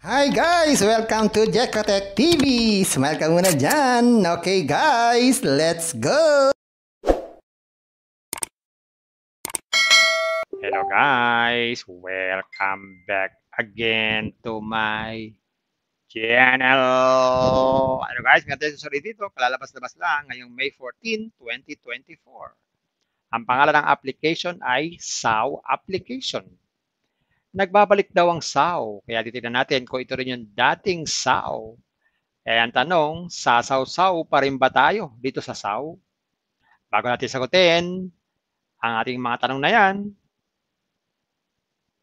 Hi guys! Welcome to Jekotech TV! Smile ka muna dyan! Okay guys, let's go! Hello guys! Welcome back again to my channel! Ano guys, may tayo susunod dito, kalalabas-labas lang ngayong May 14, 2024. Ang pangalan ng application ay SAW application. Nagbabalik daw ang SAW, kaya titignan natin kung ito rin yung dating SAW. Eh ang tanong, sasaw-saw pa rin ba tayo dito sa SAW? Bago natin sagutin ang ating mga tanong na yan,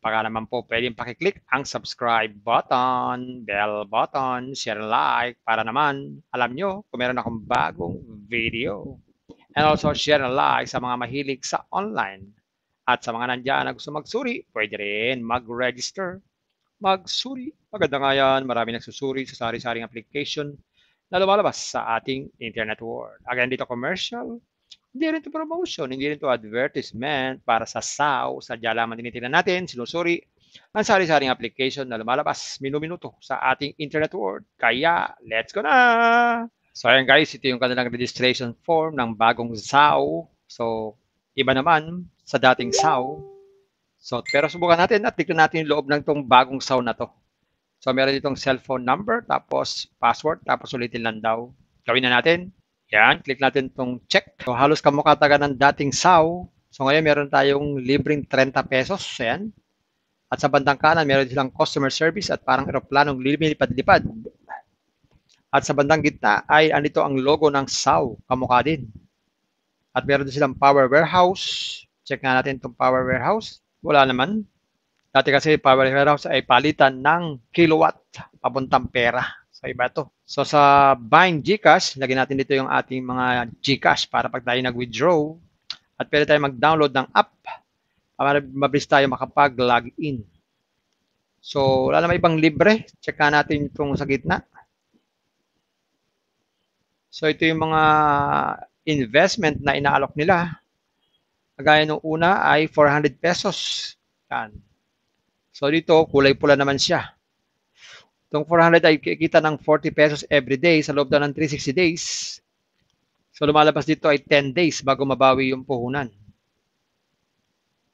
baka naman po pwedeng pakiclick ang subscribe button, bell button, share, like, para naman alam nyo kung meron akong bagong video. And also share and like sa mga mahilig sa online. At sa mga nandyan na gusto magsuri, pwede rin mag-register. Magsuri. Maganda nga yan. Marami nagsusuri sa sari-saring application na lumalabas sa ating internet world. Again, dito commercial. Hindi rin to promotion, hindi rin to advertisement para sa SAW. Sadya lamang tinitingnan natin, sinusuri ang sari-saring application na lumalabas minuminuto sa ating internet world. Kaya, let's go na! So, ayan guys, ito yung kanilang registration form ng bagong SAW. So, iba naman sa dating SAW. So, pero subukan natin at tignan natin yung loob ng itong bagong SAW na to. So, meron ditong cellphone number, tapos password, tapos ulitin lang daw. Gawin na natin. Yan, click natin itong check. So, halos kamukha taga ng dating SAW. So, ngayon meron tayong libreng 30 pesos. Yan. At sa bandang kanan, meron silang customer service at parang aeroplanong lilipad-lipad. At sa bandang gitna ay andito ang logo ng SAW. Kamukha din. At meron din silang power warehouse. Check nga natin itong power warehouse. Wala naman. Dati kasi power warehouse ay palitan ng kilowatt papuntang pera. So iba to. So sa Bind GCash, lagyan natin dito yung ating mga GCash para pag tayo nag-withdraw at pwede tayo mag-download ng app para mabilis tayo makapag-login. So wala naman ibang libre. Check natin itong sa gitna. So ito yung mga investment na inaalok nila. Kagaya nung una ay 400 pesos. Yan. So dito, kulay pula naman siya. Itong 400 ay kikita ng 40 pesos every day sa loob ng 360 days. So lumalabas dito ay 10 days bago mabawi yung puhunan.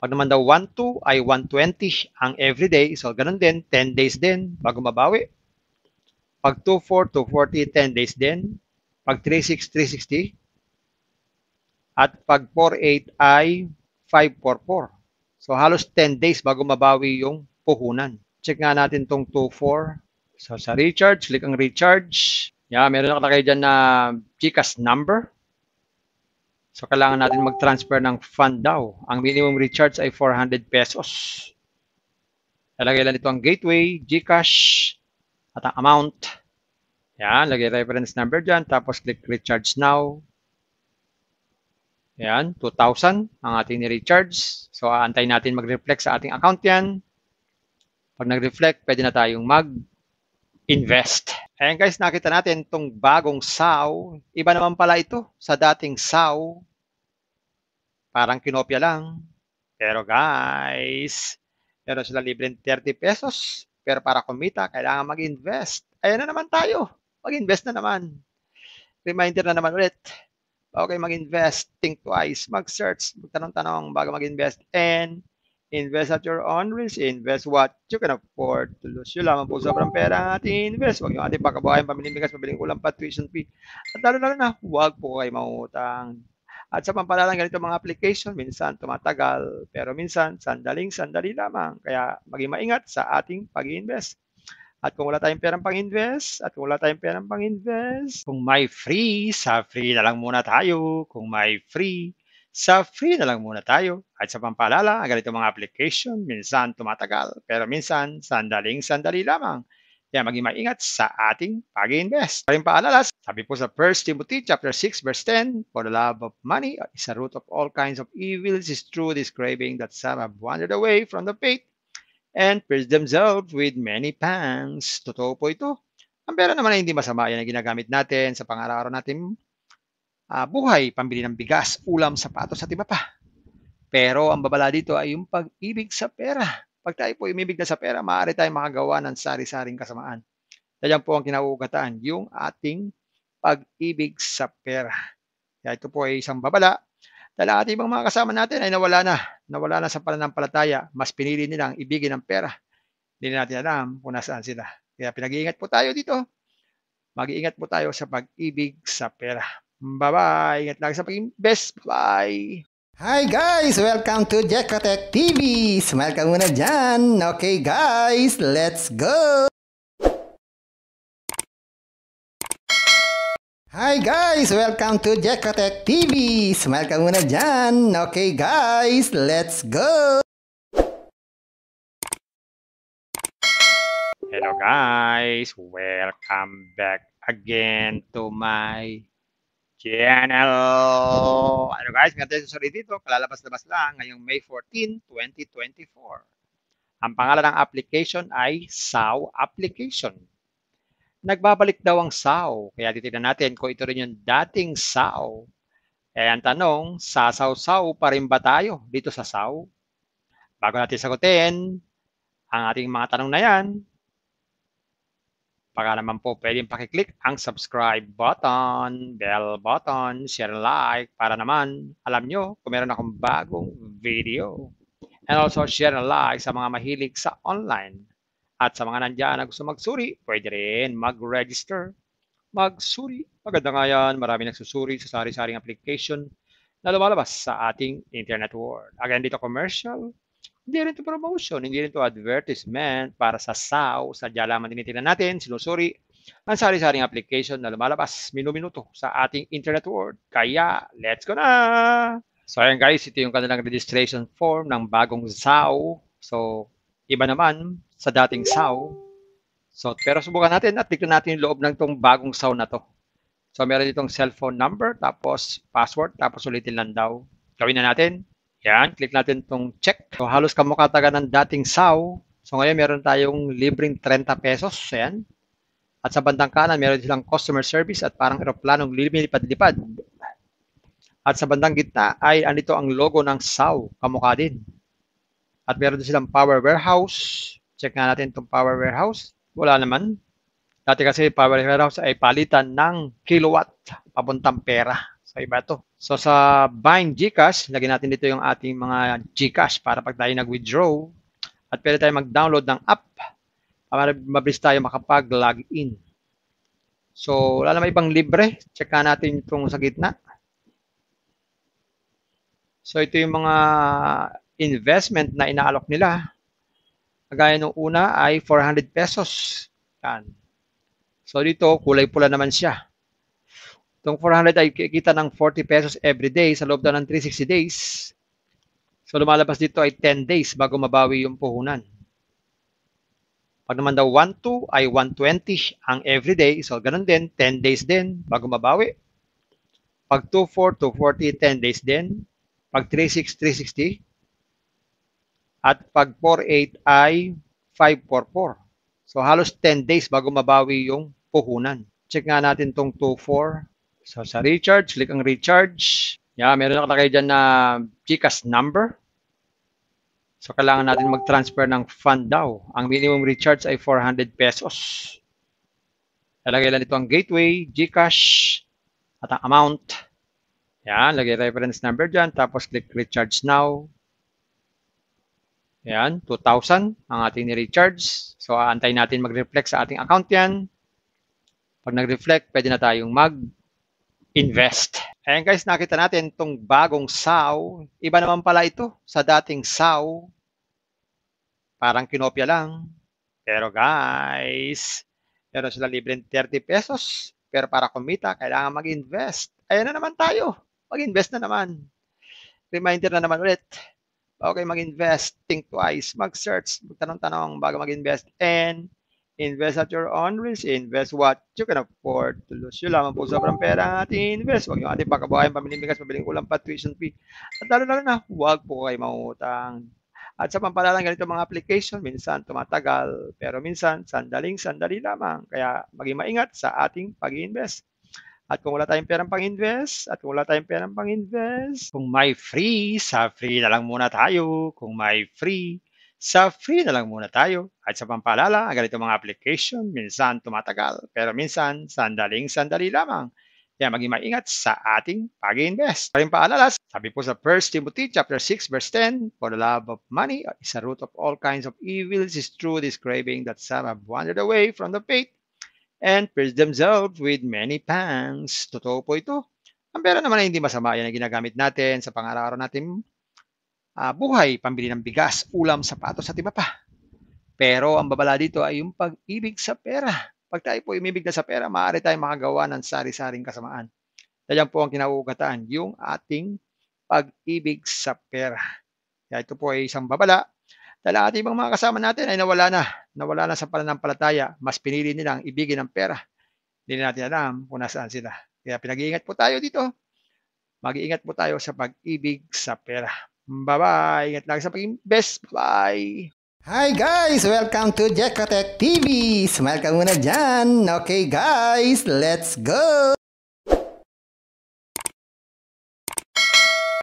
Pag naman daw 1-2 ay 120 ang everyday. So ganun din, 10 days din bago mabawi. Pag 2-4, 240, 10 days din. Pag 3-6, 360. At pag 4-8 ay 5-4-4. So halos 10 days bago mabawi yung puhunan. Check nga natin tong 2-4. So sa recharge, click ang recharge. Yeah, meron nakalagay dyan na GCash number. So kailangan natin mag-transfer ng fund daw. Ang minimum recharge ay 400 pesos. Lalagay lang ito ang gateway, GCash, at ang amount. Yan, lagay reference number dyan. Tapos click recharge now. Yan, 2,000 ang ating ni-recharge. So aantayin natin mag-reflect sa ating account yan. Pag nag-reflect, pwede na tayong mag-invest. Ayan guys, nakita natin itong bagong SAW. Iba naman pala ito sa dating SAW. Parang kinopya lang. Pero guys, meron sila libreng 30 pesos. Pero para kumita, kailangan mag-invest. Ayan na naman tayo. Mag-invest na naman. Reminder na naman ulit. Okay, mag-invest. Think twice. Mag-search. Magtanong-tanong bago mag-invest. And invest at your own risk. Invest what you can afford to lose. Yun lamang po sobrang pera ang ating invest. Huwag yung ating pagkabuhayan, pamiling bigas, pabiling ulam pa, tuition fee. At lalo na, huwag po kayo mangutang. At sa pampalalang ganito mga application, minsan tumatagal, pero minsan sandaling-sandali lamang. Kaya maging maingat sa ating pag-invest. At kung wala tayong perang pang-invest, kung may free, sa free na lang muna tayo. Kung may free, sa free na lang muna tayo. At sa pampalala, ang ganito mga application, minsan tumatagal, pero minsan sandaling-sandali lamang. Kaya maging maingat sa ating pag-invest. Paring paalala, sabi po sa 1 Timothy chapter 6 verse 10, for the love of money is a root of all kinds of evils, is true this craving that some have wandered away from the faith and pierced themselves with many pangs. Totoo po ito. Ang pera naman ay hindi masama. Yan ang ginagamit natin sa pang-araw-araw natin buhay, pambili ng bigas, ulam, sapatos at iba pa. Pero ang babala dito ay yung pag-ibig sa pera. Pag tayo po umibig na sa pera, maaari tayong makagawa ng sari-saring kasamaan. Yan po ang kinauugatan, yung ating pag-ibig sa pera. Kaya ito po ay isang babala dahil ang ating ibang mga kasama natin ay nawala na sa pananampalataya. Mas pinili nilang ibigin ang pera. Hindi natin alam kung nasaan sila. Kaya pinag-iingat po tayo dito. Mag-iingat po tayo sa pag-ibig sa pera. Bye-bye. Ingat lagi sa pag-invest. Bye. Hi guys! Welcome to Jekotech TV! Smile ka muna dyan! Okay guys, let's go! Hi guys! Welcome to Jekotech TV! Smile ka muna dyan! Okay guys, let's go! Hello guys! Welcome back again to my channel! Ano guys, ngayon sorry dito, kalalabas-labas lang ngayong May 14, 2024. Ang pangalan ng application ay SAW application. Nagbabalik daw ang SAW, kaya titignan natin kung ito rin yung dating SAW. Kaya ang tanong, sasaw-saw pa rin ba tayo dito sa SAW? Bago natin sagutin ang ating mga tanong na yan, baka naman po pwedeng pakiclick ang subscribe button, bell button, share like, para naman alam nyo kung meron akong bagong video. And also share and like sa mga mahilig sa online. At sa mga nandyan na gusto magsuri, pwede rin mag-register. Magsuri. Maganda nga yan. Marami nagsusuri sa sari-saring application na lumalabas sa ating internet world. Again, dito commercial. Hindi rin ito promotion. Hindi rin ito advertisement para sa SAW. Sadya lamang tinitingnan natin, sinusuri ang sari-saring application na lumalabas minuto sa ating internet world. Kaya, let's go na! So, ayan guys, ito yung kanilang registration form ng bagong SAW. So, iba naman sa dating SAW. So, pero subukan natin at tignan natin yung loob ng itong bagong SAW na to. So, meron ditong cellphone number, tapos password, tapos ulitin lang daw. Gawin na natin. Yan, click natin itong check. So, halos kamukha taga ng dating SAW. So, ngayon meron tayong libreng 30 pesos. Ayan. At sa bandang kanan, meron silang customer service at parang aeroplanong lumilipad-lipad. At sa bandang gitna ay andito ang logo ng SAW. Kamukha din. At meron din silang power warehouse. Check nga natin itong power warehouse. Wala naman. Dati kasi power warehouse ay palitan ng kilowatt papuntang pera. So iba ito. So sa Bind GCash, lagyan natin dito yung ating mga GCash para pag tayo nag-withdraw. At pwede tayo mag-download ng app para mabilis tayo makapag-login. So wala naman ibang libre. Check nga natin itong sa gitna. So ito yung mga investment na inaalok nila. Kagaya nung una ay 400 pesos. Yan. So dito, kulay pula naman siya. Itong 400 ay kikita ng 40 pesos every day sa loob daw ng 360 days. So lumalabas dito ay 10 days bago mabawi yung puhunan. Pag naman daw 1-2 ay 120 ang everyday. So ganun din, 10 days din bago mabawi. Pag 2-4, 240, 10 days din. Pag 3-6, 360. At pag 4-8 ay 5-4-4. So halos 10 days bago mabawi yung puhunan. Check nga natin itong 2-4. So sa recharge, click ang recharge. Yeah, meron nakalagay dyan na GCash number. So kailangan natin mag-transfer ng fund daw. Ang minimum recharge ay 400 pesos. Lalagay lang ito ang gateway, GCash, at ang amount. Yan, lagay reference number dyan. Tapos click recharge now. Yan, 2,000 ang ating ni-recharge. So, aantayin natin mag-reflect sa ating account yan. Pag nag-reflect, pwede na tayong mag-invest. Ayan guys, nakita natin itong bagong SAW. Iba naman pala ito sa dating SAW. Parang kinopya lang. Pero guys, meron sila libreng 30 pesos. Pero para kumita, kailangan mag-invest. Ayan na naman tayo. Mag-invest na naman. Reminder na naman ulit. Okay, mag-invest. Think twice. Mag-search. Magtanong-tanong bago mag-invest. And invest at your own risk. Invest what you can afford to lose. Yun lamang po sobrang pera ang ating invest. Huwag yung ating pagkabuhayan, pamiling bigas, pabiling ulam pa, tuition fee. At lalo na, huwag po kayo mangutang. At sa pampalalang ganito mga application, minsan tumatagal. Pero minsan, sandaling-sandali lamang. Kaya maging maingat sa ating pag-invest. At kung wala tayong perang pang-invest, kung may free, sa free na lang muna tayo. Kung may free, Sa free na lang muna tayo at sa pampaalala, ang ganitong mga application minsan tumatagal pero minsan sandaling-sandali lamang. Kaya maging maingat sa ating pag-invest. Paring paalala, sabi po sa 1 Timothy chapter 6 verse 10, "For the love of money is a root of all kinds of evils, is true this craving that some have wandered away from the faith and pierced themselves with many pangs." Totoo po ito. Ang pera naman ay hindi masama. Yan ang ginagamit natin sa pang-araw-araw natin buhay, pambili ng bigas, ulam, sapatos at iba pa. Pero ang babala dito ay yung pag-ibig sa pera. Pag tayo po umibig na sa pera, maaari tayong makagawa ng sari-saring kasamaan. Yan po ang kinauugatan, yung ating pag-ibig sa pera. Kaya ito po ay isang babala dahil ang ating mga kasama natin ay nawala na sa pananampalataya. Mas pinili nilang ibigin ang pera. Hindi na natin alam kung nasaan sila. Kaya pinag-iingat po tayo dito. Mag-iingat po tayo sa pag-ibig sa pera. Bye-bye. Ingat lang sa pag-invest. Bye. Hi guys! Welcome to Jekotech TV! Smile ka muna dyan! Okay guys, let's go!